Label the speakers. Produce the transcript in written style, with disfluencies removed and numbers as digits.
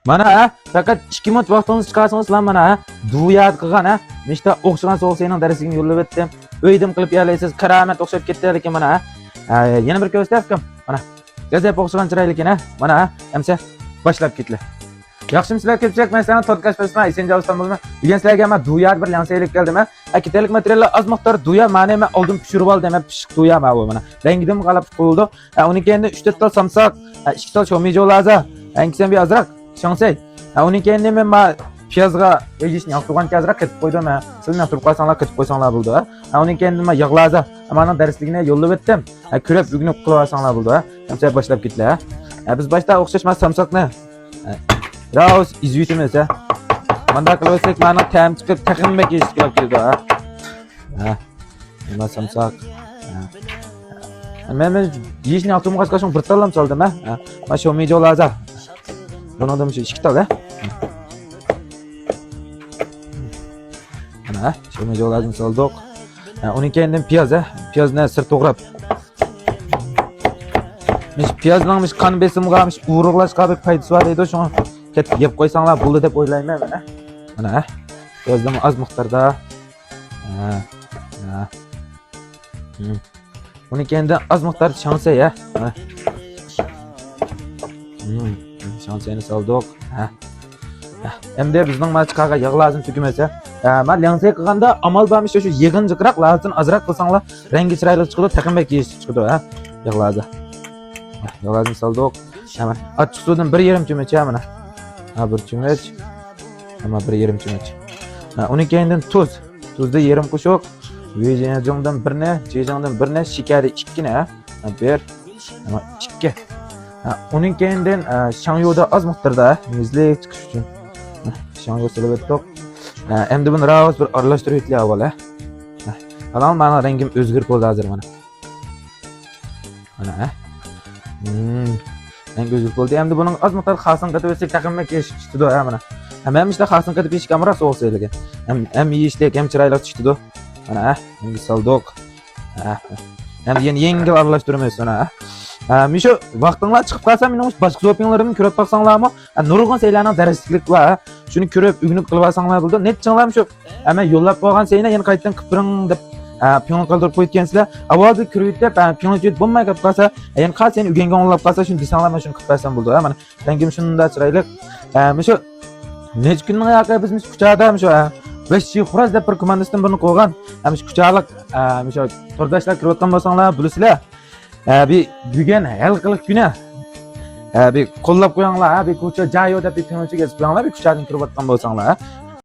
Speaker 1: Mana faqat 2 minut vaqtingizni chiqarsangiz lan mana duyat qilgan nechta o'xshagan so'lsayning darsiga yo'llab o'tdim. O'ydim qilib yalaysiz, qaramat o'xshab ketdi lekin mana yana bir ko'rsatdim. Mana gazap o'xshagan chiroyli ekan mana hamsa boshlab ketdilar. Yaxshimisilar ko'pchilik men sizlarni podcast qilsam, Esenjovsdan bo'lma. Bugun sizlarga men duyat bir lansaylik keldim. Akitalik materiallar az miqdor duya, ma'ni men oldin pishirib oldim, pishiq duya bu mana. Rangidan g'alab qo'yildi. Uni endi 3-4 tal samsak, 2 tal shomijo lazım. Hangisidan bir azroq Şansay. Onun kendi men piyazga yeyishni yoqtirgan azroq ketib qo'ydim. Sizlar turib qolsanglar ketib qo'ysanglar bo'ldi. Onun kendi men yig'laza. Mana darsligini yo'llab o'tdim. Ko'rib ugnib qilib olsanglar bo'ldi. Hamsa boshlab ketdilar. Biz boshda o'xshashmas samsakni Raus izvitimiz Manda qilib o'tsak mana tam chiqib taqinmak yeyish kerak keldi. Nima samsak. Men yeyishni yoqtirgan qashqashim bir talam soldim. Mana shu mijolarza. Bunu da şu 2 tane. Mana shu mijolarni soldik. Uning keyin piyoz, piyozni sir to'g'rab. Mish piyozning qon besimga, urug'lashga bir foydasi bor edi, shuni ketib yeb qo'ysanglar bo'ldi deb o'ylayman mana. Mana piyozni az miqdorda. Uning keyin az miqdor shansay, Şansiyani soldik. Endi bizning machqaga yog' lazım tugmasa, men lansay qilganda amal bo'lmish shu yig'injiqroq lazım azroq qilsanglar, rangi chiroyli chiqadi, taqinbek yeyish chiqadi, yog' lazım. Yog' lazım soldik. Mana achchiq suvdan 1,5 cho'mach mana. 1 cho'mach. Mana 1,5 cho'mach. Uning keyindan tuz. Tuzda 1,5 qoshiq, vejangdan 1 jejangdan 1 shakari 2 1 2. Uning keyinden shangyoda az miqdorda muzlik chiqish uchun shangyo solib o'tdik. Endi buni raus bir aralashtirib o'tlik avval. Mana mana rangim o'zgarib bo'ldi hozir mana. Mana. Rang o'zgarib bo'ldi. Endi buning az miqdor xasin qatib o'tsak taqinmak yeyish chiqdi mana. Hamma ishda xasin qatib yeyish kamera so'g'sa ekan. Ham yeyishlik ham chiroyli chiqdi. Mana endi soldik. Endi yengil aralashtiramiz mana. Misho vaqtinglar chiqib qolsa, men boshqa zo'pinglarimni ko'rib qo'ysanglarmi? Nurg'un saylarning darslik va shuni ko'rib ugnib qilib olsanglar bo'ldi. Netchinglar shu. Ama yo'llab qo'ygan sayni yana qaytadan qipring deb piyon qildirib qo'ygansizlar. Avvalda kirib deb piyon yetib bo'lmay qolib qolsa, yana qal seni ugenga o'nlab qolsa, shuni desanglar men shuni qilib qo'ysam bo'ldi. Mana rangim shunda chiroyli. Misho nech kunning yoqqa biz kuchada misho 5 xuraz deb bir komandasdan birini qo'ygan. Misho kuchalik misho turdashlar kirib o'tgan bo'lsanglar, bilasizlar. Bugun hal qiliq kuni bir qo'llab qo'yinglar, bir ko'cha joyda bir pinochi gezib qo'yinglar, bir kuchadan kirib o'tgan bo'lsanglar,